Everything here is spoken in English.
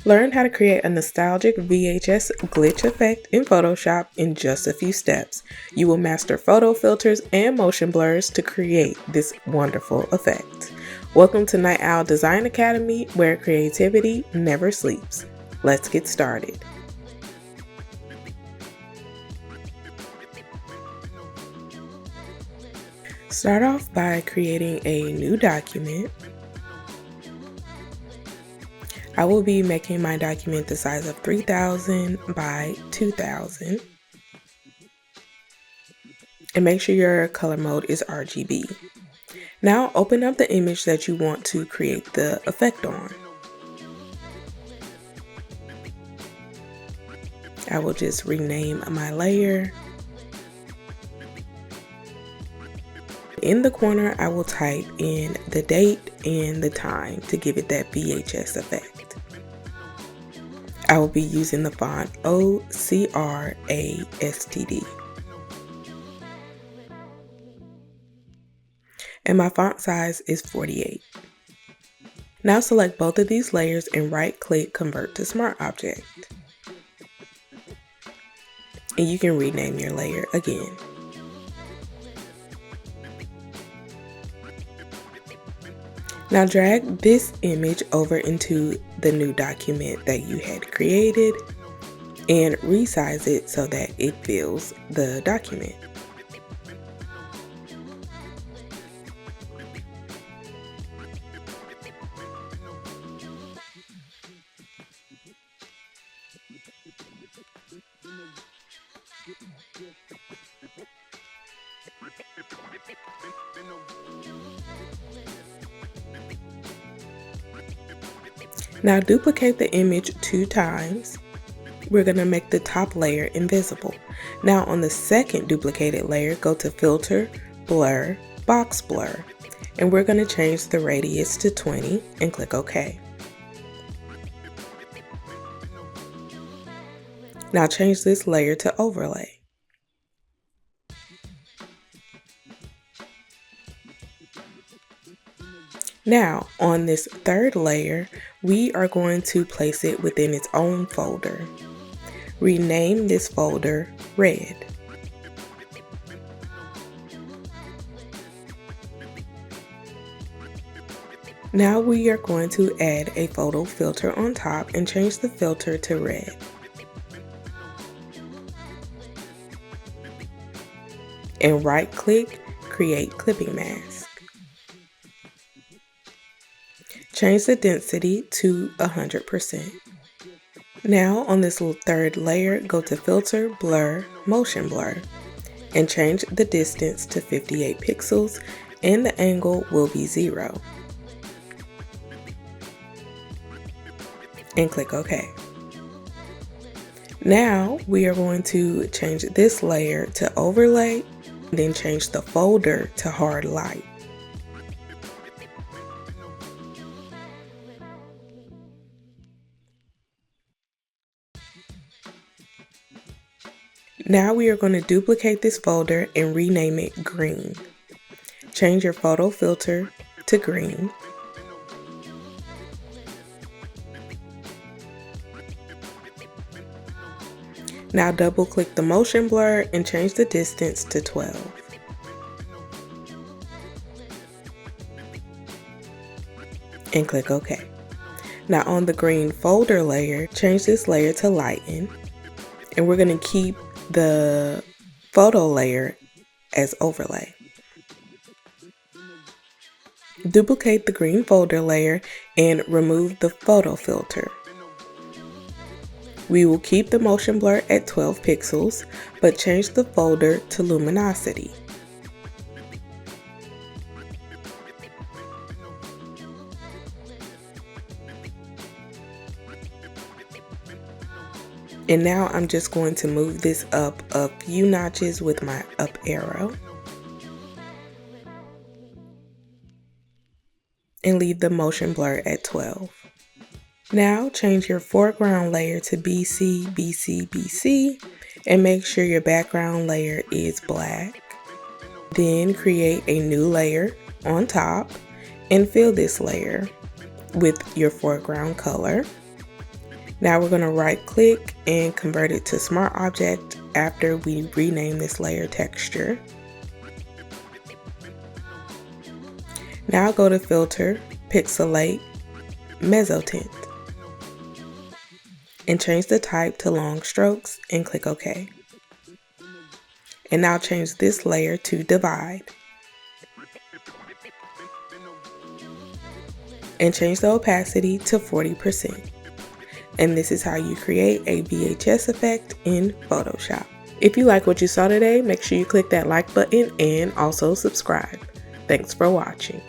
Learn how to create a nostalgic VHS glitch effect in Photoshop in just a few steps. You will master photo filters and motion blurs to create this wonderful effect. Welcome to Night Owl Design Academy, where creativity never sleeps. Let's get started. Start off by creating a new document. I will be making my document the size of 3000 by 2000. And make sure your color mode is RGB. Now open up the image that you want to create the effect on. I will just rename my layer. In the corner, I will type in the date and the time to give it that VHS effect. I will be using the font OCRASTD. And my font size is 48. Now select both of these layers and right-click Convert to Smart Object. And you can rename your layer again. Now drag this image over into the new document that you had created and resize it so that it fills the document. Now duplicate the image 2 times. We're going to make the top layer invisible. Now on the second duplicated layer, go to Filter, Blur, Box Blur, and we're going to change the radius to 20 and click OK. Now change this layer to Overlay. Now, on this third layer, we are going to place it within its own folder. Rename this folder Red. Now we are going to add a photo filter on top and change the filter to red. And right-click, Create Clipping Mask. Change the density to 100%. Now on this third layer, go to Filter, Blur, Motion Blur, and change the distance to 58 pixels and the angle will be 0. And click OK. Now we are going to change this layer to Overlay, then change the folder to Hard Light. Now we are going to duplicate this folder and rename it Green. Change your photo filter to green. Now double click the motion blur and change the distance to 12. And click OK. Now on the green folder layer, change this layer to Lighten. And we're going to keep the photo layer as Overlay. Duplicate the green folder layer and remove the photo filter. We will keep the motion blur at 12 pixels, but change the folder to luminosity. And now I'm just going to move this up a few notches with my up arrow. And leave the motion blur at 12. Now change your foreground layer to BC, BC, BC, and make sure your background layer is black. Then create a new layer on top and fill this layer with your foreground color. Now we're going to right click and convert it to Smart Object after we rename this layer Texture. Now go to Filter, Pixelate, Mezzotint, and change the type to Long Strokes and click OK. And now change this layer to Divide. And change the opacity to 40%. And this is how you create a VHS effect in Photoshop. If you like what you saw today, make sure you click that like button and also subscribe. Thanks for watching.